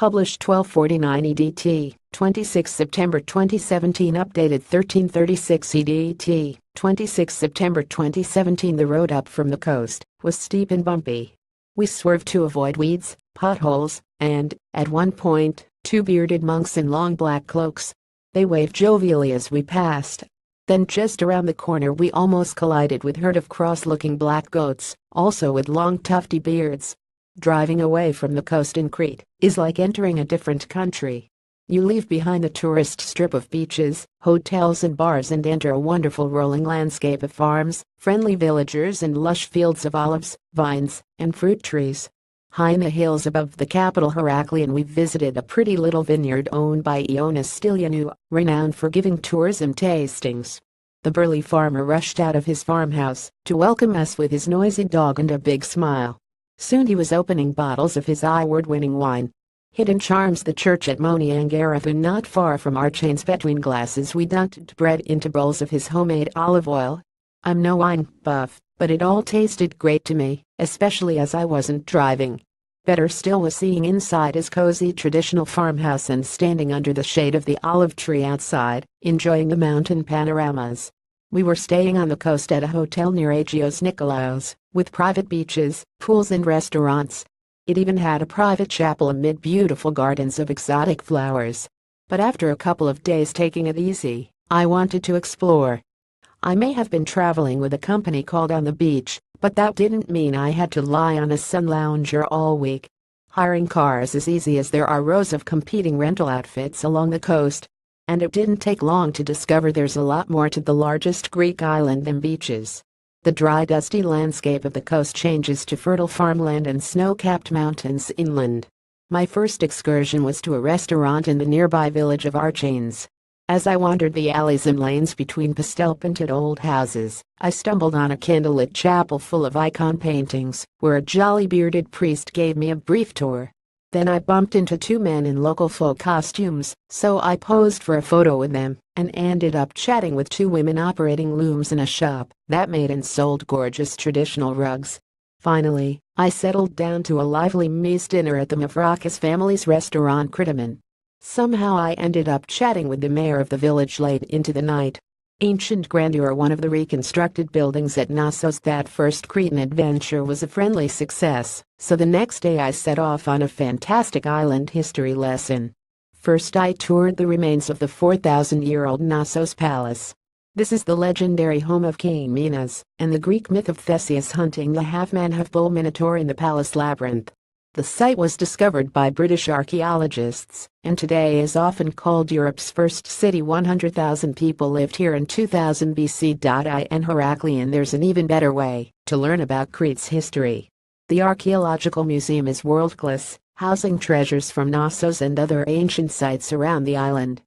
Published 1249 EDT, 26 September 2017. Updated 1336 EDT, 26 September 2017. The road up from the coast was steep and bumpy. We swerved to avoid weeds, potholes, and, at one point, two bearded monks in long black cloaks. They waved jovially as we passed. Then just around the corner we almost collided with a herd of cross-looking black goats, also with long tufty beards. Driving away from the coast in Crete is like entering a different country. You leave behind the tourist strip of beaches, hotels and bars and enter a wonderful rolling landscape of farms, friendly villagers and lush fields of olives, vines, and fruit trees. High in the hills above the capital Heraklion we visited a pretty little vineyard owned by Ioannis Stylianou, renowned for giving tourism tastings. The burly farmer rushed out of his farmhouse to welcome us with his noisy dog and a big smile. Soon he was opening bottles of his award-winning wine. Hidden charms the church at Moniangarafun not far from our chains. Between glasses we dunked bread into bowls of his homemade olive oil. I'm no wine buff, but it all tasted great to me, especially as I wasn't driving. Better still was seeing inside his cozy traditional farmhouse and standing under the shade of the olive tree outside, enjoying the mountain panoramas. We were staying on the coast at a hotel near Agios Nikolaos, with private beaches, pools and restaurants. It even had a private chapel amid beautiful gardens of exotic flowers. But after a couple of days taking it easy, I wanted to explore. I may have been traveling with a company called On the Beach, but that didn't mean I had to lie on a sun lounger all week. Hiring cars is easy as there are rows of competing rental outfits along the coast. And it didn't take long to discover there's a lot more to the largest Greek island than beaches. The dry, dusty landscape of the coast changes to fertile farmland and snow-capped mountains inland. My first excursion was to a restaurant in the nearby village of Archanes. As I wandered the alleys and lanes between pastel-painted old houses, I stumbled on a candlelit chapel full of icon paintings, where a jolly bearded priest gave me a brief tour. Then I bumped into two men in local folk costumes, so I posed for a photo with them, and ended up chatting with two women operating looms in a shop that made and sold gorgeous traditional rugs. Finally, I settled down to a lively meze dinner at the Mavrakis family's restaurant Critaman. Somehow I ended up chatting with the mayor of the village late into the night. Ancient grandeur, one of the reconstructed buildings at Knossos. That first Cretan adventure was a friendly success, so the next day I set off on a fantastic island history lesson. First I toured the remains of the 4,000-year-old Knossos Palace. This is the legendary home of King Minos, and the Greek myth of Theseus hunting the half-man half-bull minotaur in the palace labyrinth. The site was discovered by British archaeologists, and today is often called Europe's first city. 100,000 people lived here in 2000 BC. In Heraklion there's an even better way to learn about Crete's history. The Archaeological Museum is world-class, housing treasures from Knossos and other ancient sites around the island.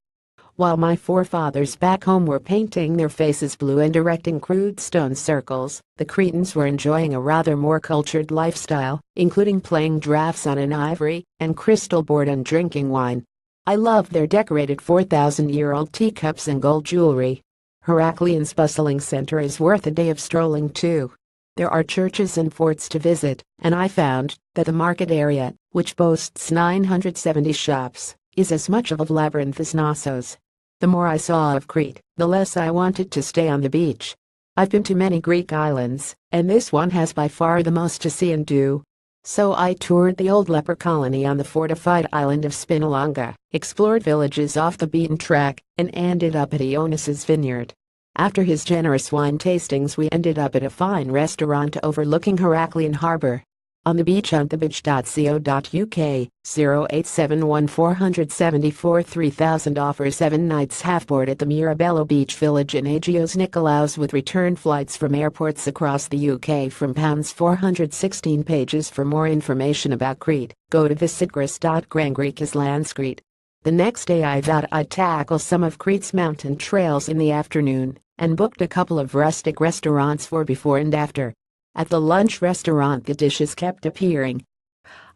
While my forefathers back home were painting their faces blue and erecting crude stone circles, the Cretans were enjoying a rather more cultured lifestyle, including playing draughts on an ivory and crystal board and drinking wine. I love their decorated 4,000-year-old teacups and gold jewelry. Heraklion's bustling center is worth a day of strolling too. There are churches and forts to visit, and I found that the market area, which boasts 970 shops, is as much of a labyrinth as Knossos. The more I saw of Crete, the less I wanted to stay on the beach. I've been to many Greek islands, and this one has by far the most to see and do. So I toured the old leper colony on the fortified island of Spinalonga, explored villages off the beaten track, and ended up at Ioannis's vineyard. After his generous wine tastings we ended up at a fine restaurant overlooking Heraklion Harbor. On the beach on thebeach.co.uk, 0871-474-3000 offers 7 nights half-board at the Mirabello Beach Village in Agios Nikolaos with return flights from airports across the UK from £416. Pages for more information about Crete, go to visitgris.grangreekislandscrete. The next day I thought I'd tackle some of Crete's mountain trails in the afternoon, and booked a couple of rustic restaurants for before and after. At the lunch restaurant the dishes kept appearing.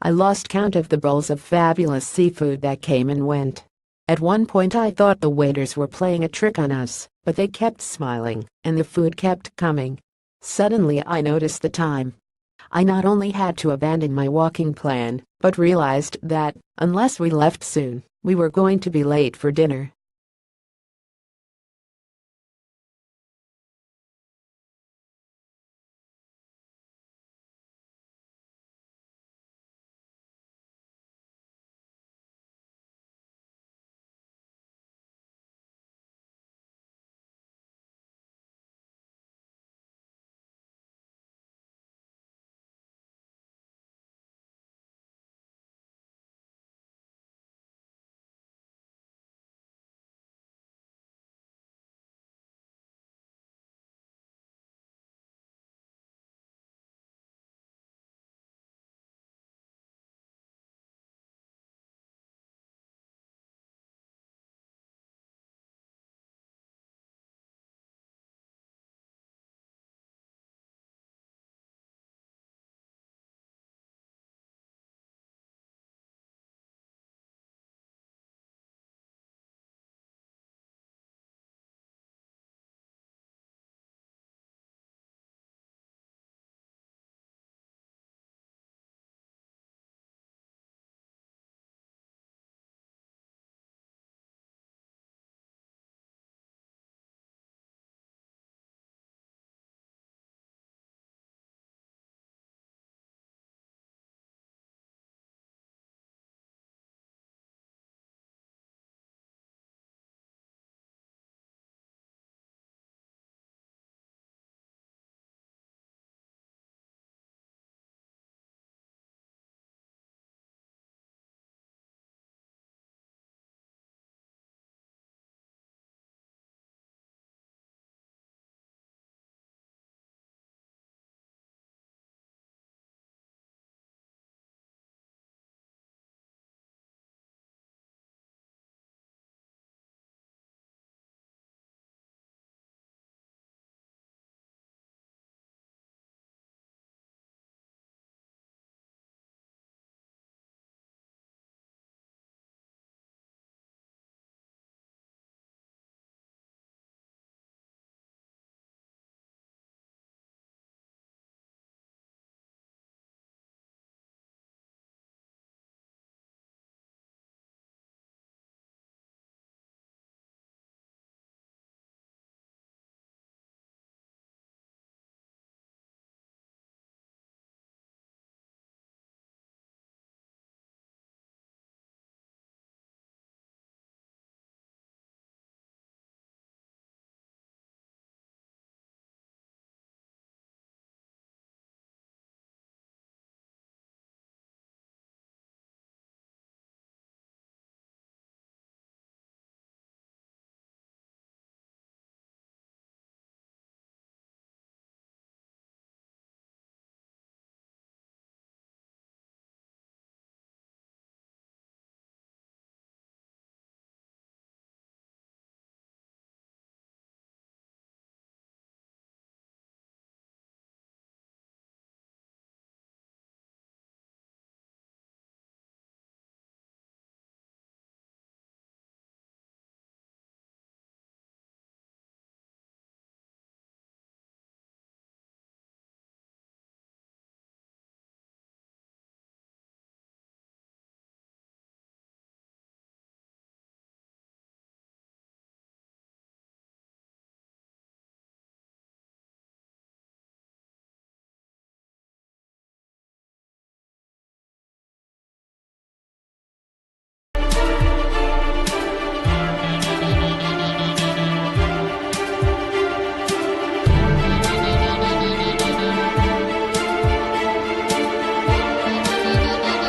I lost count of the bowls of fabulous seafood that came and went. At one point I thought the waiters were playing a trick on us, but they kept smiling, and the food kept coming. Suddenly I noticed the time. I not only had to abandon my walking plan, but realized that, unless we left soon, we were going to be late for dinner.